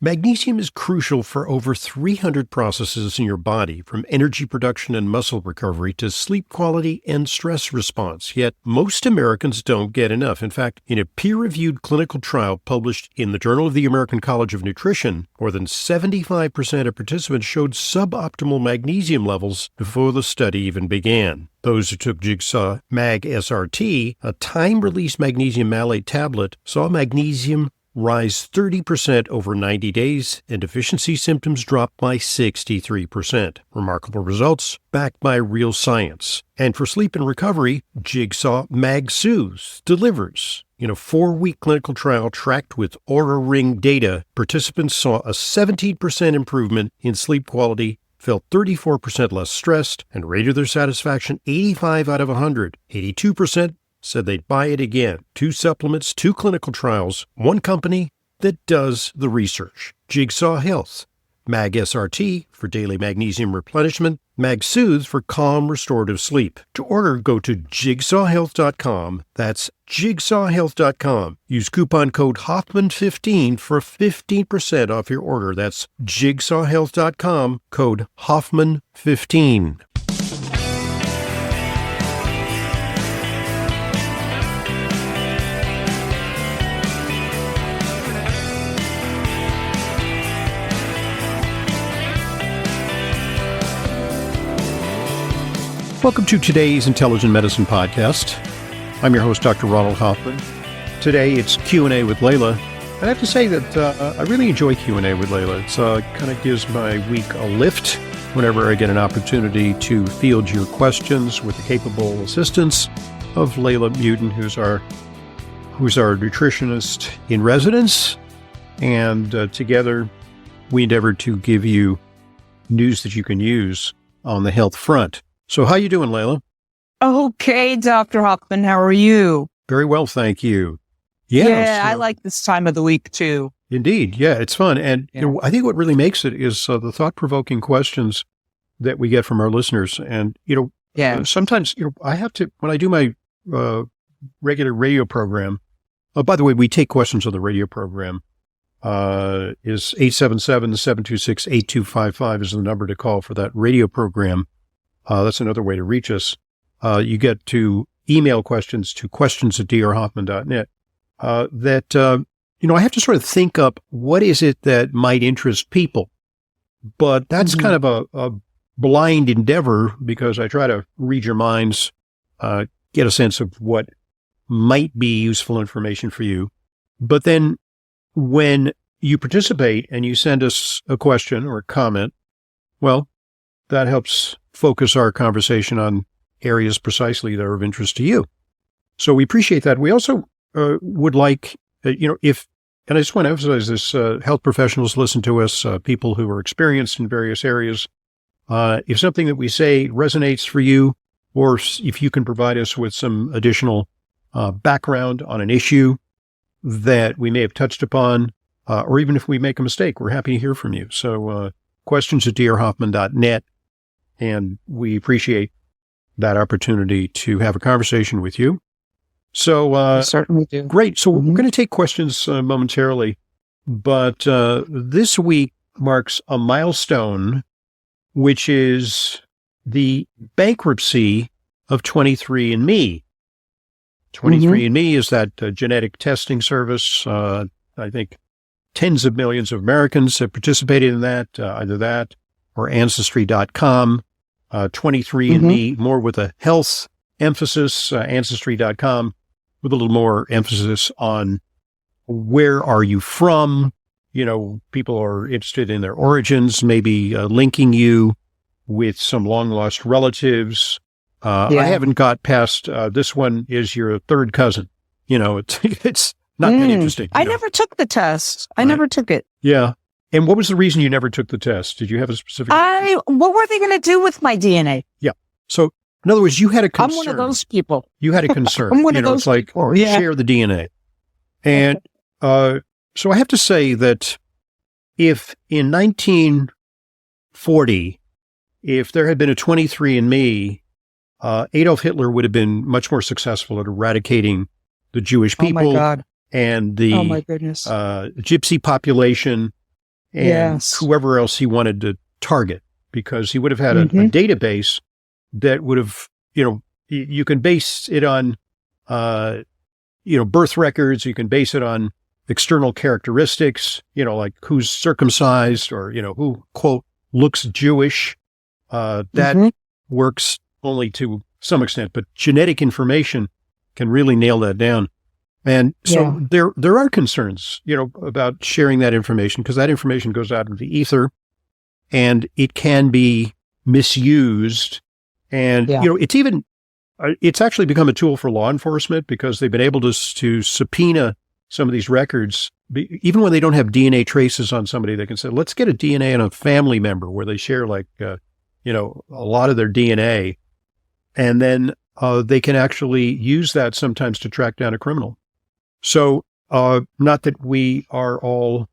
Magnesium is crucial for over 300 processes in your body, from energy production and muscle recovery to sleep quality and stress response. Yet most Americans don't get enough. In fact, in a peer-reviewed clinical trial published in the Journal of the American College of Nutrition, more than 75% of participants showed suboptimal magnesium levels before the study even began. Those who took Jigsaw Mag SRT, a time-release magnesium malate tablet, saw magnesium rise 30% over 90 days, and deficiency symptoms dropped by 63%. Remarkable results backed by real science. And for sleep and recovery, Jigsaw Mag Soothes delivers. In a 4-week clinical trial tracked with Oura Ring data, participants saw a 17% improvement in sleep quality, felt 34% less stressed, and rated their satisfaction 85 out of 100. 82% said they'd buy it again. 2 supplements, 2 clinical trials, 1 company that does the research. Jigsaw Health. Mag SRT for daily magnesium replenishment. Mag Soothes for calm, restorative sleep. To order, go to jigsawhealth.com. That's jigsawhealth.com. Use coupon code Hoffman15 for 15% off your order. That's jigsawhealth.com, code Hoffman15. Welcome to today's Intelligent Medicine Podcast. I'm your host, Dr. Ronald Hoffman. Today, it's Q&A with Leyla. And I have to say that I really enjoy Q&A with Leyla. It kind of gives my week a lift whenever I get an opportunity to field your questions with the capable assistance of Leyla Muden, who's our nutritionist in residence. And together, we endeavor to give you news that you can use on the health front. So how you doing, Leyla? Okay, Dr. Hoffman, how are you? Very well, thank you. Yeah, I like this time of the week, too. Indeed. Yeah, it's fun. And I think what really makes it is the thought-provoking questions that we get from our listeners. And, sometimes, I have to, when I do my regular radio program, by the way, we take questions on the radio program, is 877-726-8255 is the number to call for that radio program. That's another way to reach us. You get to email questions to questions@drhoffman.net. I have to sort of think up what is it that might interest people. But that's kind of a blind endeavor because I try to read your minds, get a sense of what might be useful information for you. But then when you participate and you send us a question or a comment, well, that helps focus our conversation on areas precisely that are of interest to you. So we appreciate that. We also would like, and I just want to emphasize this, health professionals listen to us, people who are experienced in various areas. If something that we say resonates for you, or if you can provide us with some additional background on an issue that we may have touched upon, or even if we make a mistake, we're happy to hear from you. So questions@drhoffman.net. And we appreciate that opportunity to have a conversation with you. So, I certainly do. Great. So we're going to take questions momentarily, but this week marks a milestone, which is the bankruptcy of 23andMe. 23andMe is that genetic testing service. I think tens of millions of Americans have participated in that, either that or Ancestry.com. 23andMe, more with a health emphasis, Ancestry.com, with a little more emphasis on where are you from. People are interested in their origins, maybe linking you with some long-lost relatives. I haven't got past, this one is your third cousin. It's not that interesting. I never took the test. I never took it. Yeah. And what was the reason you never took the test? Did you have a specific? What were they going to do with my DNA? Yeah. So, in other words, you had a concern. I'm one of those people. You had a concern. I'm one of those people. Yeah. Share the DNA. And so I have to say that if in 1940, if there had been a 23andMe, Adolf Hitler would have been much more successful at eradicating the Jewish people my God. and the oh my goodness. Gypsy population and Yes. whoever else he wanted to target, because he would have had a database that would have, you can base it on, birth records. You can base it on external characteristics, like who's circumcised or, who, quote, looks Jewish. That works only to some extent, but genetic information can really nail that down. And so there are concerns, about sharing that information, because that information goes out into the ether and it can be misused. And, it's actually become a tool for law enforcement, because they've been able to subpoena some of these records. Even when they don't have DNA traces on somebody, they can say, let's get a DNA on a family member, where they share a lot of their DNA. And then they can actually use that sometimes to track down a criminal. So not that we are all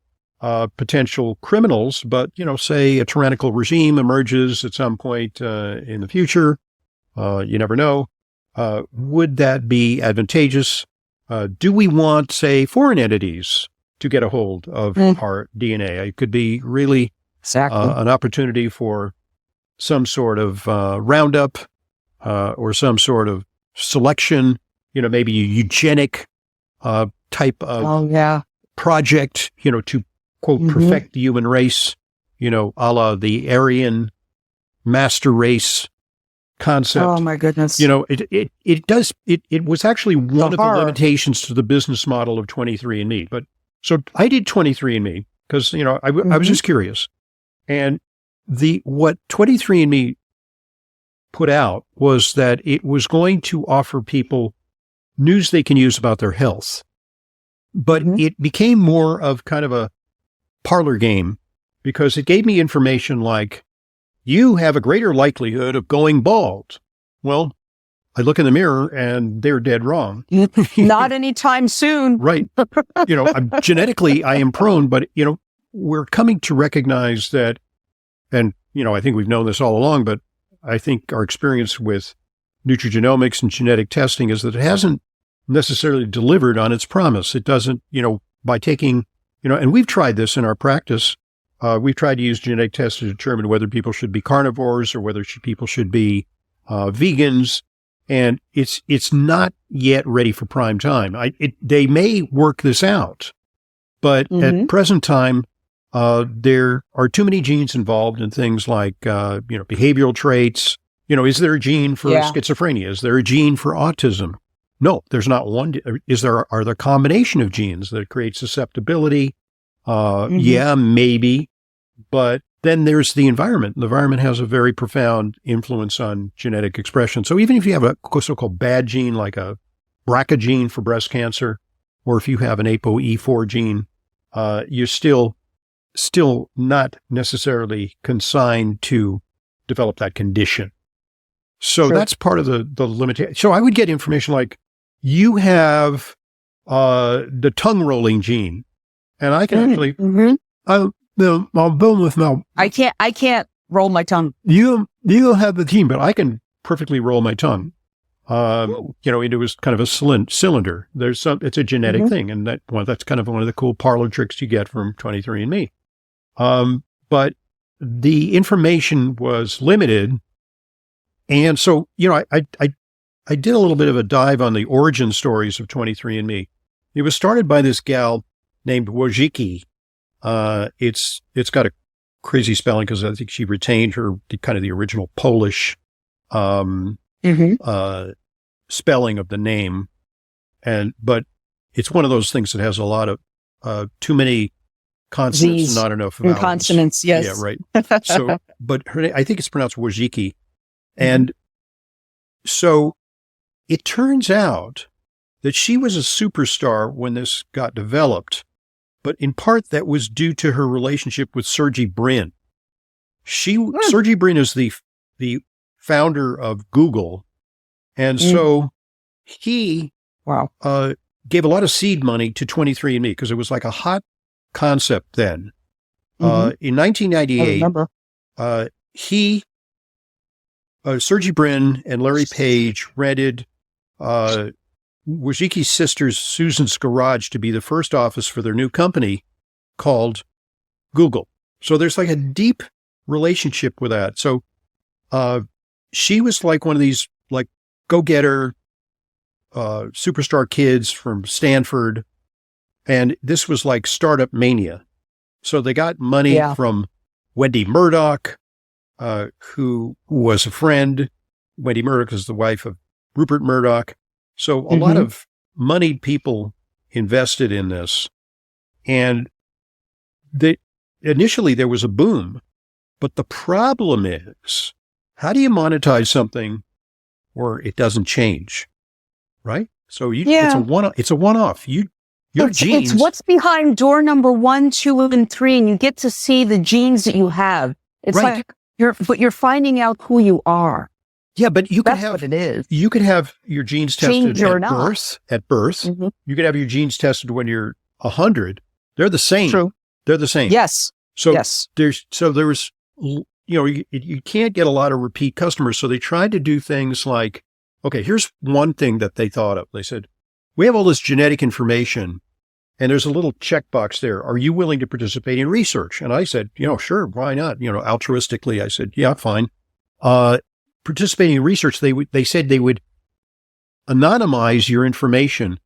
potential criminals, but, say a tyrannical regime emerges at some point in the future. You never know. Would that be advantageous? Do we want, say, foreign entities to get a hold of our DNA? It could be really an opportunity for some sort of roundup or some sort of selection, maybe a eugenic type of project, to, quote, perfect the human race, a la the Aryan master race concept. Oh my goodness. It was actually one of the limitations to the business model of 23andMe. But so I did 23andMe because, I was just curious. And what 23andMe put out was that it was going to offer people news they can use about their health. But it became more of kind of a parlor game, because it gave me information like, you have a greater likelihood of going bald. Well, I look in the mirror and they're dead wrong. Not anytime soon. Right. Genetically, I am prone, but, we're coming to recognize that, and, I think we've known this all along, but I think our experience with nutrigenomics and genetic testing is that it hasn't necessarily delivered on its promise. It doesn't, by taking, and we've tried this in our practice. We've tried to use genetic tests to determine whether people should be carnivores or whether people should be vegans, and it's not yet ready for prime time. They may work this out, but at present time, there are too many genes involved in things like behavioral traits. Is there a gene for schizophrenia? Is there a gene for autism? No, there's not one. Are there a combination of genes that create susceptibility? Yeah, maybe. But then there's the environment. The environment has a very profound influence on genetic expression. So even if you have a so-called bad gene, like a BRCA gene for breast cancer, or if you have an ApoE4 gene, you're still not necessarily consigned to develop that condition. So that's part of the limitation. So I would get information like, you have the tongue rolling gene, and I can actually, I'll build with my. I can't roll my tongue. You have the gene, but I can perfectly roll my tongue. It was kind of a cylinder. It's a genetic thing, and that's kind of one of the cool parlor tricks you get from 23andMe. But the information was limited, and so I did a little bit of a dive on the origin stories of 23andMe. It was started by this gal named Wojcicki. It's got a crazy spelling because I think she retained kind of the original Polish spelling of the name, but it's one of those things that has a lot of too many consonants, Z's, not enough vowels. Consonants. Yes. Yeah, right. So, but her name, I think it's pronounced Wojcicki, and so it turns out that she was a superstar when this got developed, but in part that was due to her relationship with Sergey Brin. Sergey Brin is the founder of Google, and so he gave a lot of seed money to 23andMe because it was like a hot concept then. In 1998, Sergey Brin and Larry Page rented Wojcicki's sister Susan's garage to be the first office for their new company called Google. So there's like a deep relationship with that. So she was like one of these like go-getter superstar kids from Stanford. And this was like startup mania. So they got money from Wendy Murdoch, who was a friend. Wendy Murdoch is the wife of Rupert Murdoch. So a lot of moneyed people invested in this. And initially there was a boom. But the problem is, how do you monetize something where it doesn't change? Right? So it's a one-off. Your genes. It's what's behind door number 1, 2, and 3, and you get to see the genes that you have. It's like you're finding out who you are. Yeah, but That's what it is. You could have your genes tested at birth. Mm-hmm. You could have your genes tested when you're 100. They're the same. True. They're the same. Yes. So yes. there was, you can't get a lot of repeat customers. So they tried to do things like, okay, here's one thing that they thought of. They said, we have all this genetic information and there's a little checkbox there. Are you willing to participate in research? And I said, sure, why not? Altruistically, I said, yeah, fine. Participating in research, they said they would anonymize your information,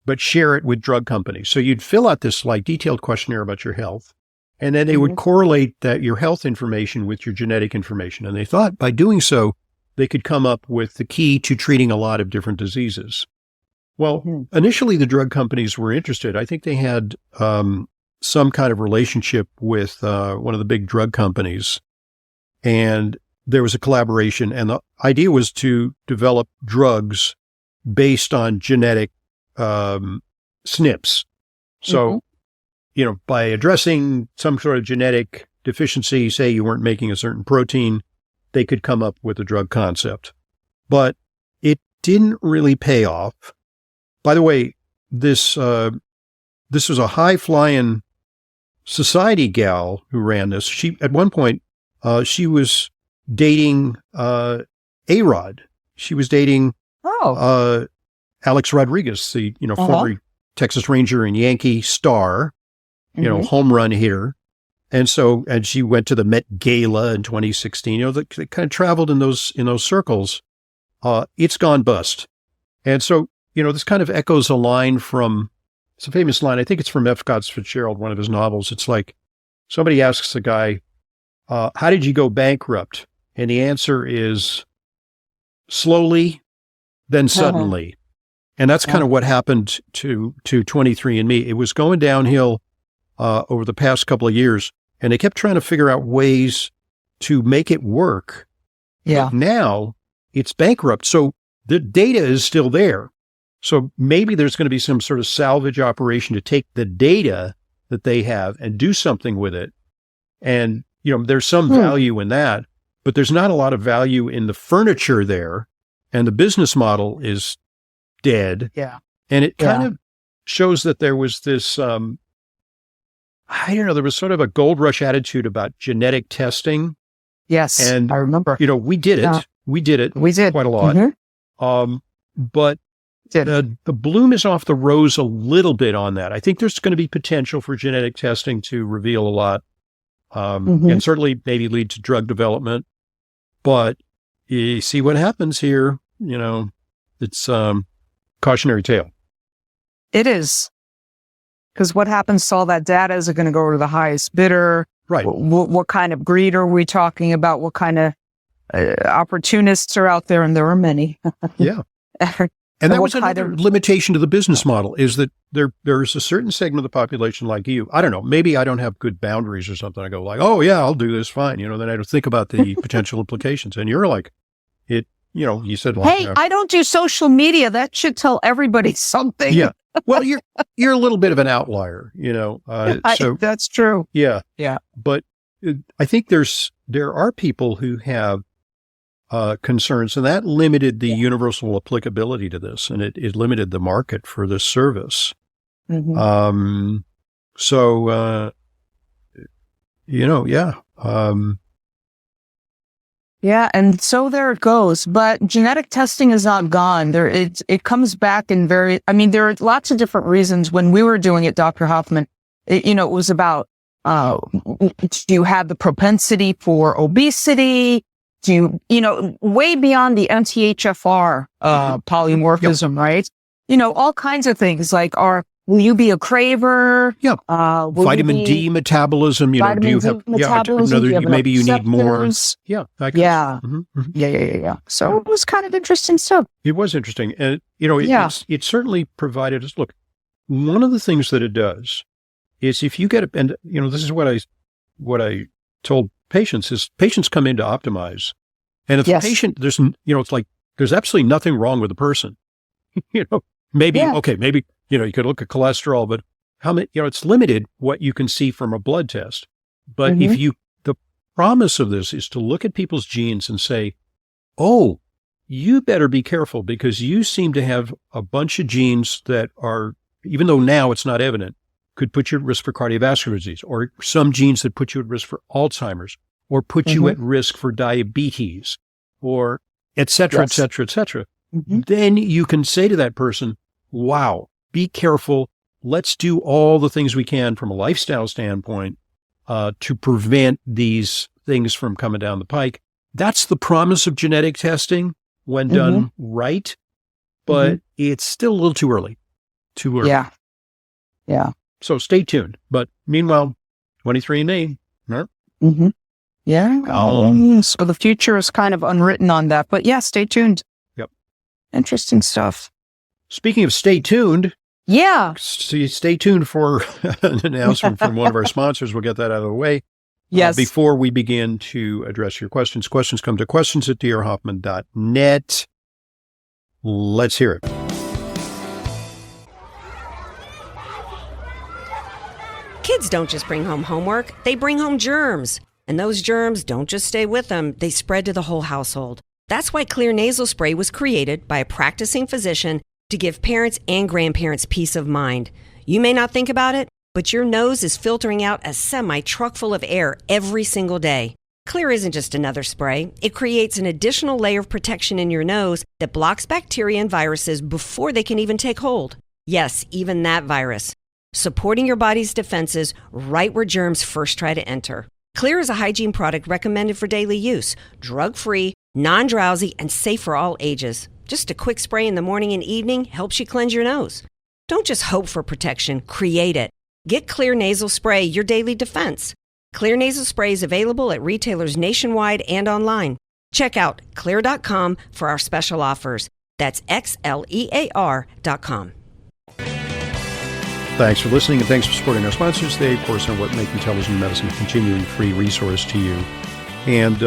but share it with drug companies. So you'd fill out this like detailed questionnaire about your health, and then they would correlate that your health information with your genetic information. And they thought by doing so, they could come up with the key to treating a lot of different diseases. Well, initially the drug companies were interested. I think they had some kind of relationship with one of the big drug companies, and there was a collaboration, and the idea was to develop drugs based on genetic SNPs. So, by addressing some sort of genetic deficiency, say you weren't making a certain protein, they could come up with a drug concept. But it didn't really pay off. By the way, this was a high-flying society gal who ran this. She, at one point, she was dating A-Rod. She was dating Alex Rodriguez, the former Texas Ranger and Yankee star, home run hitter. And she went to the Met Gala in 2016. They kind of traveled in those circles. It's gone bust. And so, this kind of echoes a line it's a famous line. I think it's from F. Scott Fitzgerald, one of his novels. It's like somebody asks a guy, how did you go bankrupt? And the answer is slowly, then suddenly. And that's kind of what happened to 23andMe. It was going downhill over the past couple of years, and they kept trying to figure out ways to make it work. Yeah. But now it's bankrupt. So the data is still there. So maybe there's going to be some sort of salvage operation to take the data that they have and do something with it. And, there's some value in that. But there's not a lot of value in the furniture there, and the business model is dead. Yeah. And it kind of shows that there was this, there was sort of a gold rush attitude about genetic testing. Yes, and I remember. We did it. Yeah. We did quite a lot. But the bloom is off the rose a little bit on that. I think there's going to be potential for genetic testing to reveal a lot, and certainly maybe lead to drug development. But you see what happens here, it's cautionary tale. It is. Because what happens to all that data? Is it going to go to the highest bidder? Right. What kind of greed are we talking about? What kind of opportunists are out there? And there are many. Yeah. And that was another limitation to the business model, is that there's a certain segment of the population like you. I don't know, maybe I don't have good boundaries or something. I go like, oh yeah, I'll do this, fine. Then I don't think about the potential implications. And you're like, you said, well, hey, I don't do social media. That should tell everybody something. Yeah. Well, you're a little bit of an outlier, so that's true. Yeah. Yeah. But I think there are people who have concerns, and that limited the universal applicability to this, and it limited the market for this service. Yeah, and so there it goes. But genetic testing is not gone. It comes back in there are lots of different reasons. When we were doing it, Dr. Hoffman, it was about Do you have the propensity for obesity? Do you, way beyond the MTHFR, polymorphism, right? All kinds of things like will you be a craver? Yeah. Vitamin D metabolism, do you have, metabolism, maybe you need more. Yeah. Yeah. Yeah. So it was kind of interesting stuff. It was interesting. And, it certainly provided us, look, one of the things that it does is if you get, and, this is what I told patients is patients come in to optimize. And if the patient, there's, it's like, there's absolutely nothing wrong with the person. Maybe, you could look at cholesterol, but how many, it's limited what you can see from a blood test. But the promise of this is to look at people's genes and say, oh, you better be careful because you seem to have a bunch of genes that are, even though now it's not evident, could put you at risk for cardiovascular disease, or some genes that put you at risk for Alzheimer's, or put you at risk for diabetes, or et cetera, et cetera, et cetera. Then you can say to that person, wow, be careful. Let's do all the things we can from a lifestyle standpoint to prevent these things from coming down the pike. That's the promise of genetic testing when done right, but it's still a little too early. Yeah. So stay tuned. But meanwhile, 23andMe. Yeah. So the future is kind of unwritten on that, but stay tuned. Yep. Interesting stuff. Speaking of stay tuned. Yeah. Stay tuned for an announcement from one of our sponsors. We'll get that out of the way. Yes. Before we begin to address your questions. Questions come to questions@drhoffman.net. Let's hear it. Kids don't just bring home homework, they bring home germs. And those germs don't just stay with them, they spread to the whole household. That's why Clear Nasal Spray was created by a practicing physician to give parents and grandparents peace of mind. You may not think about it, but your nose is filtering out a semi-truck full of air every single day. Clear isn't just another spray. It creates an additional layer of protection in your nose that blocks bacteria and viruses before they can even take hold. Yes, even that virus. Supporting your body's defenses right where germs first try to enter. Clear is a hygiene product recommended for daily use, drug-free, non-drowsy, and safe for all ages. Just a quick spray in the morning and evening helps you cleanse your nose. Don't just hope for protection, create it. Get Clear Nasal Spray, your daily defense. Clear Nasal Spray is available at retailers nationwide and online. Check out Xlear.com for our special offers. That's Xlear.com. Thanks for listening, and thanks for supporting our sponsors. They, of course, are what make television medicine a continuing free resource to you. And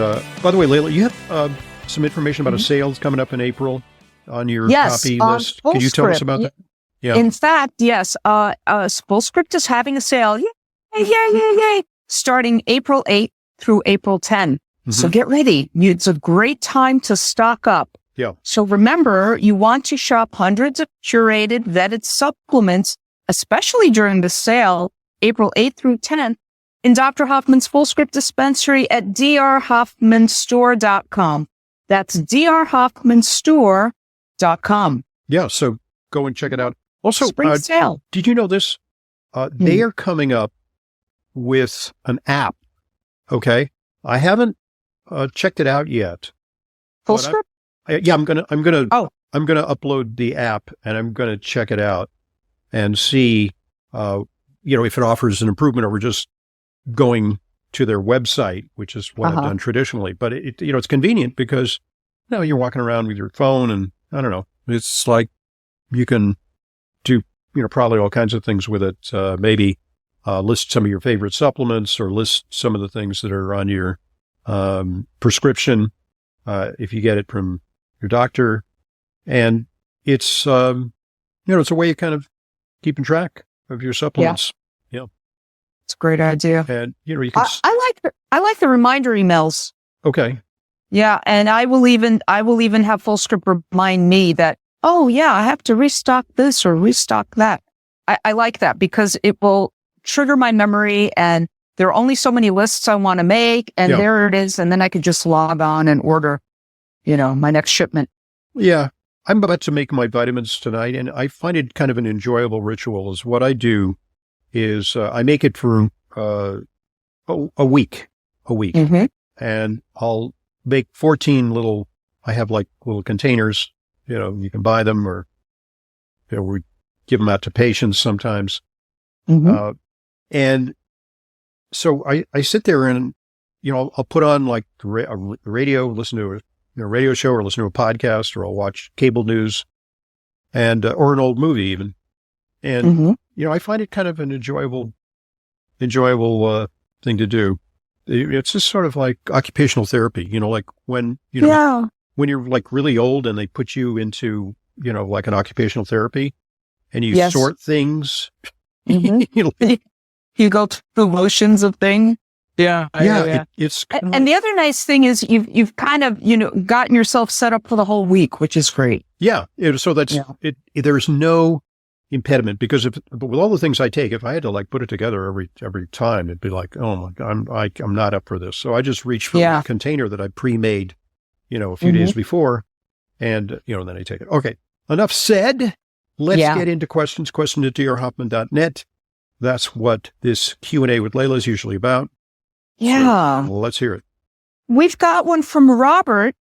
by the way, Leyla, you have some information about a sale that's coming up in April on your copy list. Can you tell us about that? Yeah. In fact, yes. Fullscript is having a sale. Yay. Starting April 8th through April 10th. So get ready. It's a great time to stock up. Yeah. So remember, you want to shop hundreds of curated, vetted supplements, especially during the sale, April 8th through 10th, in Dr. Hoffman's Fullscript dispensary at drhoffmanstore.com. That's drhoffmanstore.com. Yeah, so go and check it out. Also, spring sale. Did you know this? They are coming up with an app. Okay, I haven't checked it out yet. Fullscript? I'm gonna upload the app and I'm gonna check it out and see, if it offers an improvement over just going to their website, which is what I've done traditionally. But it's convenient because you're walking around with your phone, and I don't know, it's like you can do probably all kinds of things with it. Maybe list some of your favorite supplements, or list some of the things that are on your prescription if you get it from your doctor. And it's it's a way of kind of keeping track of your supplements. Yeah. It's a great idea. And you can I like the reminder emails. Okay. Yeah, and I will even have Fullscript remind me that, I have to restock this or restock that. I like that because it will trigger my memory, and there are only so many lists I want to make, and there it is, and then I could just log on and order, my next shipment. Yeah. I'm about to make my vitamins tonight, and I find it kind of an enjoyable ritual. Is what I do is I make it for a week, Mm-hmm. and I'll make 14 little. I have like little containers. You can buy them, or we give them out to patients sometimes. Mm-hmm. And so I sit there and, I'll put on like the radio, listen to a radio show, or listen to a podcast, or I'll watch cable news and, or an old movie even. And, Mm-hmm. I find it kind of an enjoyable thing to do. It's just sort of like occupational therapy, like when, Yeah. when you're like really old and they put you into, like an occupational therapy and you Yes. sort things, Mm-hmm. You go through the motions of things. Yeah. it's And the other nice thing is you've kind of, gotten yourself set up for the whole week, which is great. yeah. So that's it. There's no impediment, because but with all the things I take, if I had to like put it together every time, it'd be like, oh my God, I'm not up for this. So I just reach for a container that I pre-made, a few days before, and then I take it. Okay, enough said. Let's get into questions. Question@drhoffman.net. That's what this Q&A with Leyla is usually about. Yeah. So let's hear it. We've got one from Robert.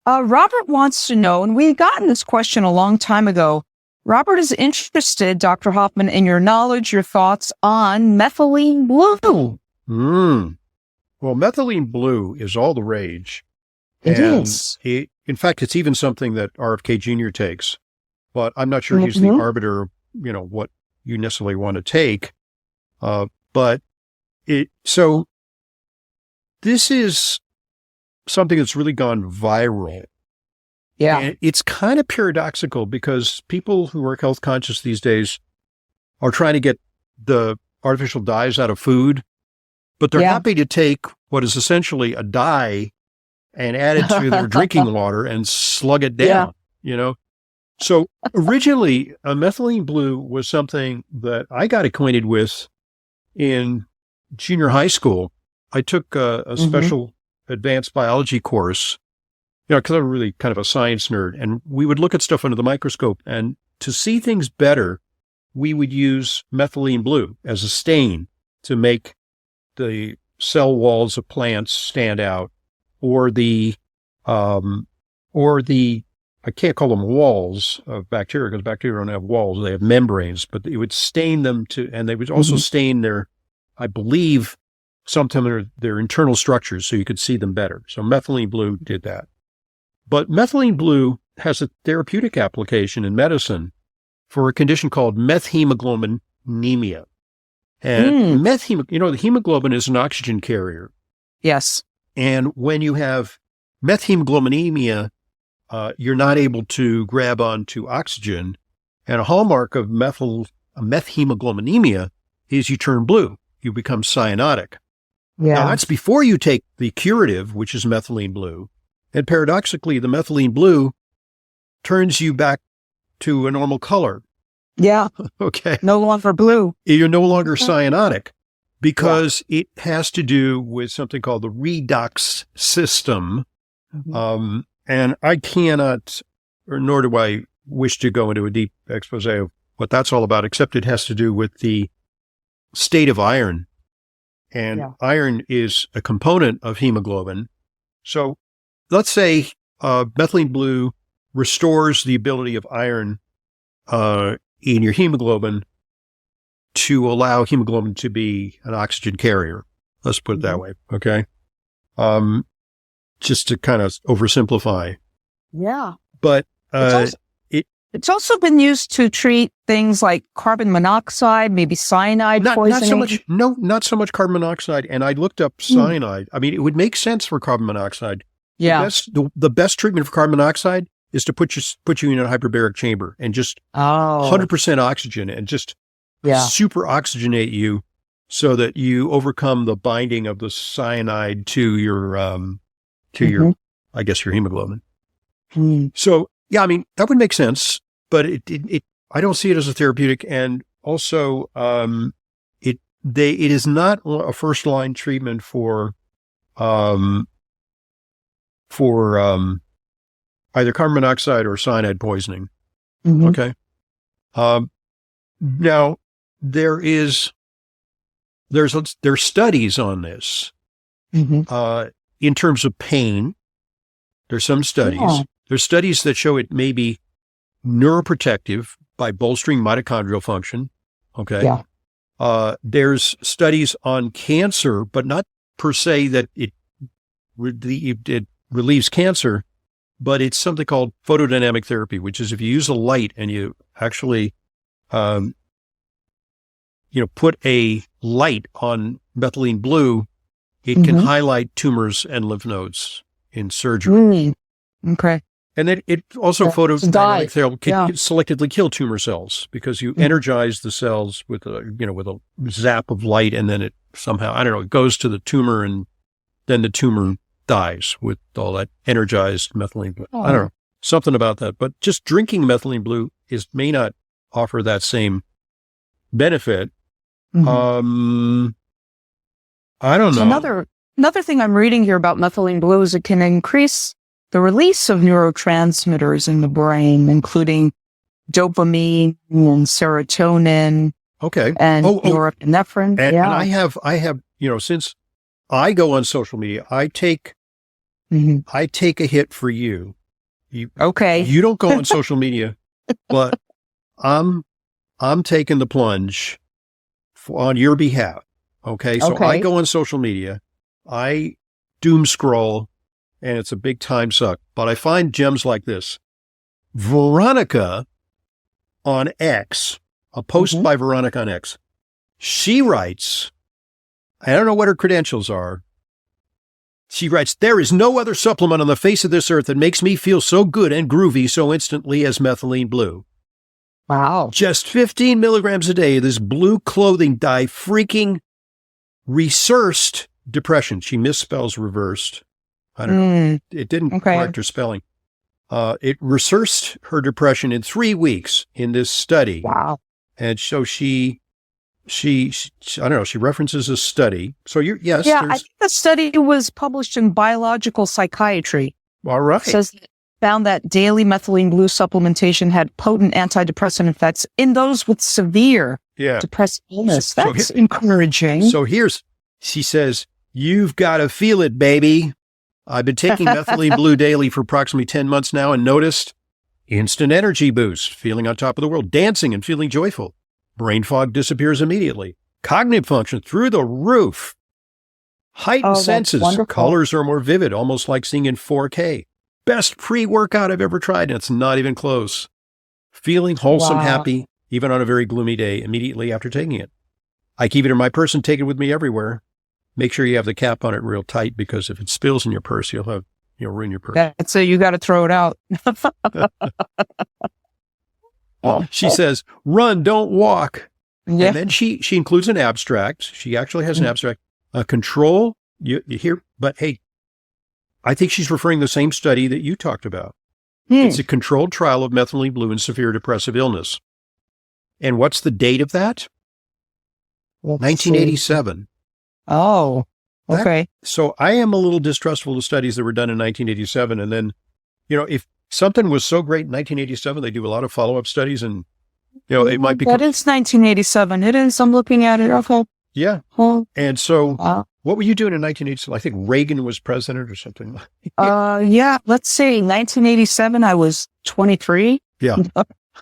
Robert wants to know, and we've gotten this question a long time ago. Robert is interested, Dr. Hoffman, in your knowledge, your thoughts on methylene blue. Well, methylene blue is all the rage. It is. In fact, it's even something that RFK Jr. takes, but I'm not sure he's the arbiter of, what you necessarily want to take. So this is something that's really gone viral. Yeah. And it's kind of paradoxical, because people who are health conscious these days are trying to get the artificial dyes out of food, but they're happy to take what is essentially a dye and add it to their drinking water and slug it down, So originally, methylene blue was something that I got acquainted with in junior high school. I took a special advanced biology course, because I'm really kind of a science nerd, and we would look at stuff under the microscope, and to see things better, we would use methylene blue as a stain to make the cell walls of plants stand out, or the I can't call them walls of bacteria, because bacteria don't have walls; they have membranes. But it would stain them and they would also stain their, I believe, sometimes their internal structures, so you could see them better. So methylene blue did that. But methylene blue has a therapeutic application in medicine for a condition called methemoglobinemia. And the hemoglobin is an oxygen carrier. Yes. And when you have methemoglobinemia, you're not able to grab onto oxygen. And a hallmark of methemoglobinemia is you turn blue. You become cyanotic. Yeah. Now, that's before you take the curative, which is methylene blue. And paradoxically, the methylene blue turns you back to a normal color. Yeah. Okay. No longer blue. You're no longer cyanotic, because it has to do with something called the redox system. And I cannot, or nor do I wish to go into a deep expose of what that's all about, except it has to do with the state of iron. And iron is a component of hemoglobin. So let's say methylene blue restores the ability of iron in your hemoglobin to allow hemoglobin to be an oxygen carrier. Let's put it that way, okay? Just to kind of oversimplify. Yeah. But it's also been used to treat things like carbon monoxide, maybe cyanide poisoning. Not so much carbon monoxide. And I looked up cyanide. I mean, it would make sense for carbon monoxide. Yeah. The best treatment for carbon monoxide is to put you in a hyperbaric chamber and just 100% oxygen and just super oxygenate you, so that you overcome the binding of the cyanide to your your hemoglobin. So yeah, I mean, that would make sense, but it I don't see it as a therapeutic, and also it is not a first line treatment for either carbon monoxide or cyanide poisoning. Okay. Now there is there's studies on this. In terms of pain, there's some studies. Yeah. There's studies that show it may be neuroprotective by bolstering mitochondrial function. Okay. Yeah. There's studies on cancer, but not per se that it relieves cancer, but it's something called photodynamic therapy, which is if you use a light and you actually, put a light on methylene blue, it can highlight tumors and lymph nodes in surgery. Okay. And then it also photodynamic therapy can selectively kill tumor cells because you energize the cells with a zap of light, and then it somehow, I don't know, it goes to the tumor, and then the tumor dies with all that energized methylene blue. I don't know, something about that. But just drinking methylene blue may not offer that same benefit. I don't know. Another thing I'm reading here about methylene blue is it can increase the release of neurotransmitters in the brain, including dopamine and serotonin. Okay. And norepinephrine. And I have, since I go on social media, I take a hit for you. Okay. You don't go on social media, but I'm taking the plunge on your behalf. Okay. So I go on social media, I doom scroll, and it's a big time suck, but I find gems like this. Veronica on X, a post by Veronica on X. She writes, I don't know what her credentials are. She writes, there is no other supplement on the face of this earth that makes me feel so good and groovy so instantly as methylene blue. Wow. Just 15 milligrams a day of this blue clothing dye freaking reversed depression. She misspells reversed. I don't know. It didn't correct her spelling. It reversed her depression in 3 weeks in this study. Wow. And so she I don't know, she references a study. So I think the study was published in Biological Psychiatry. All right. It says found that daily methylene blue supplementation had potent antidepressant effects in those with severe depressive illness. That's encouraging. So she says, you've got to feel it, baby. I've been taking methylene blue daily for approximately 10 months now and noticed instant energy boost, feeling on top of the world, dancing and feeling joyful. Brain fog disappears immediately. Cognitive function through the roof. Heightened senses. Colors are more vivid, almost like seeing in 4K. Best pre-workout I've ever tried, and it's not even close. Feeling wholesome, happy, even on a very gloomy day, immediately after taking it. I keep it in my purse and take it with me everywhere. Make sure you have the cap on it real tight, because if it spills in your purse, you'll ruin your purse. So you got to throw it out. She says, run, don't walk. Yeah. And then she includes an abstract. She actually has an abstract. Control, you hear, but hey, I think she's referring to the same study that you talked about. It's a controlled trial of methylene blue in severe depressive illness. And what's the date of that? 1987. Oh, okay. So I am a little distrustful of studies that were done in 1987. And then, if something was so great in 1987, they do a lot of follow-up studies, and, it might be. That is 1987. It is. I'm looking at it. Okay. Yeah. And so what were you doing in 1987? I think Reagan was president or something. Let's see. 1987, I was 23. Yeah.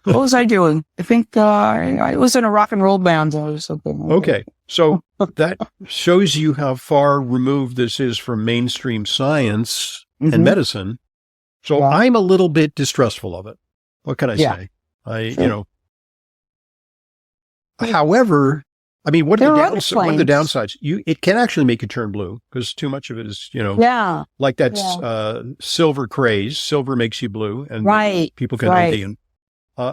What was I doing? I think I was in a rock and roll band or something. Okay. So that shows you how far removed this is from mainstream science and medicine. So I'm a little bit distrustful of it. What can I say? However, I mean, what are the downsides? It can actually make you turn blue, because too much of it is, like that silver craze. Silver makes you blue, and people can OD.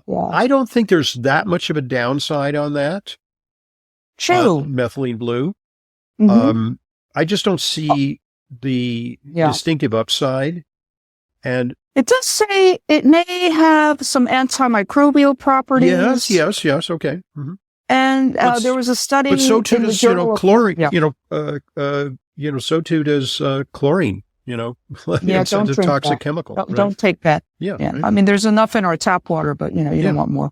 I don't think there's that much of a downside on that. True. Methylene blue. I just don't see the distinctive upside. And it does say it may have some antimicrobial properties. Yes. Okay. Mm-hmm. And there was a study. But so too does chlorine. So too does chlorine. It's a toxic chemical. Don't take that. Yeah. Right? I mean, there's enough in our tap water, but you don't want more.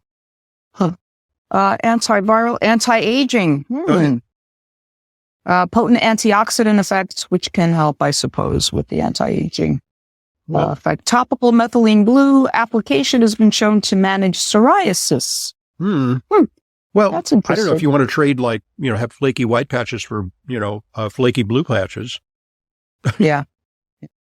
Antiviral, anti-aging. Potent antioxidant effects, which can help, I suppose, with the anti-aging effect. Topical methylene blue application has been shown to manage psoriasis. Well, That's I interesting. don't know if you want to trade, like, have flaky white patches for, flaky blue patches. Yeah.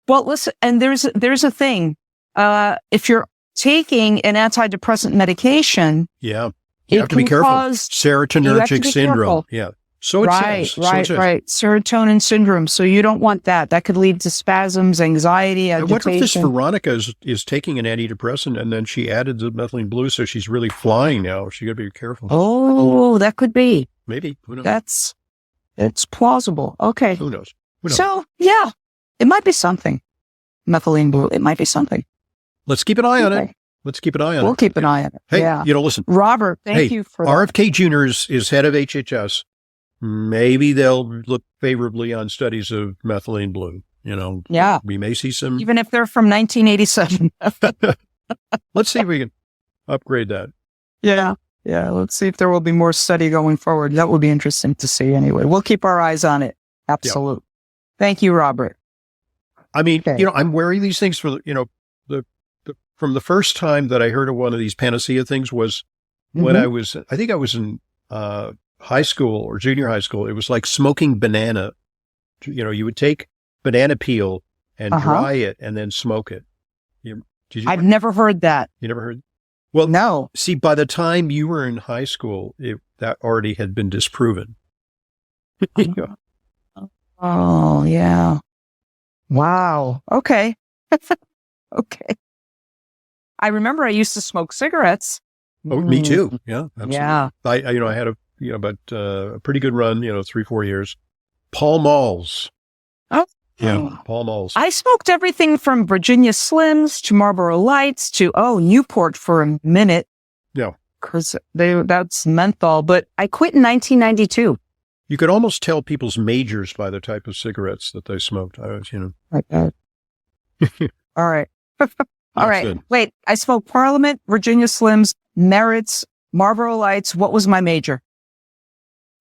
Well, listen, and there's a thing. If you're taking an antidepressant medication, You it have to be can careful. cause- Serotonergic be syndrome. careful. Yeah. So it says. So it says. Right. Serotonin syndrome. So you don't want that. That could lead to spasms, anxiety, I agitation. wonder if this Veronica is taking an antidepressant and then she added the methylene blue, so she's really flying now. She got to be careful. Oh, that could be. Maybe. Who knows? It's plausible. Okay. Who knows? So, yeah, it might be something. Methylene blue. It might be something. Let's keep an eye on it. Okay. Let's keep an eye on We'll it. keep an eye on it. Hey, Yeah. listen. Robert, thank you for that. RFK Jr. is head of HHS. Maybe they'll look favorably on studies of methylene blue. Yeah. We may see some. Even if they're from 1987. Let's see if we can upgrade that. Yeah. Yeah. Let's see if there will be more study going forward. That will be interesting to see anyway. We'll keep our eyes on it. Absolutely. Thank you, Robert. I mean, Okay. I'm wearing these things for from the first time that I heard of one of these panacea things was when I think I was in high school or junior high school. It was like smoking banana. You would take banana peel and dry it and then smoke it. I've never heard that. You never heard? Well, No. see, by the time you were in high school, that already had been disproven. Oh, yeah. Wow. Okay. Okay. I remember I used to smoke cigarettes. Oh, me too. Yeah, absolutely. Yeah. I had a pretty good run, 3-4 years. Pall Malls. Oh. Yeah, Pall Malls. I smoked everything from Virginia Slims to Marlboro Lights to, Newport for a minute. Yeah. Because that's menthol, but I quit in 1992. You could almost tell people's majors by the type of cigarettes that they smoked. Like that. All right. All right. Good. Wait, I smoked Parliament, Virginia Slims, Merritts, Marlboro Lights. What was my major?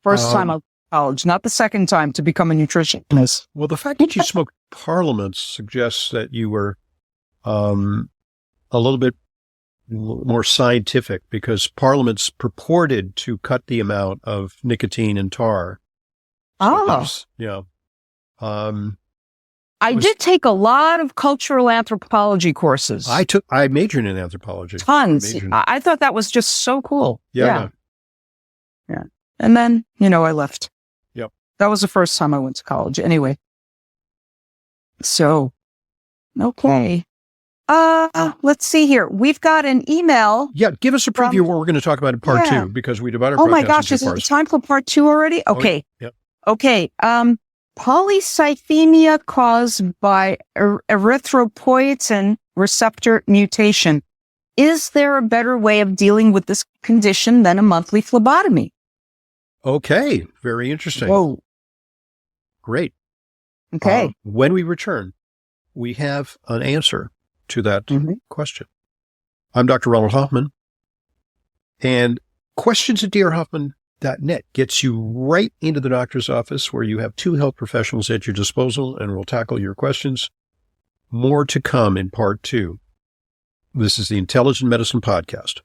First time out of college, not the second time to become a nutritionist. Well, the fact that you smoked Parliament suggests that you were a little bit more scientific, because Parliament's purported to cut the amount of nicotine and tar. Yeah. I did take a lot of cultural anthropology courses. I majored in anthropology. Tons. I thought that was just so cool. Yeah. And then, I left. Yep. That was the first time I went to college. Anyway. So, okay. Let's see here. We've got an email. Yeah, give us a preview of what we're going to talk about in part 2, because we divided our Oh my podcast gosh, into is it parts. time for part 2 already? Okay. Yep. Okay. Polycythemia caused by erythropoietin receptor mutation. Is there a better way of dealing with this condition than a monthly phlebotomy? Okay, very interesting. Whoa. Great. Okay. When we return, we have an answer to that question. I'm Dr. Ronald Hoffman, and questions@drhoffman.net gets you right into the doctor's office, where you have 2 health professionals at your disposal, and we'll tackle your questions. More to come in part 2. This is the Intelligent Medicine Podcast.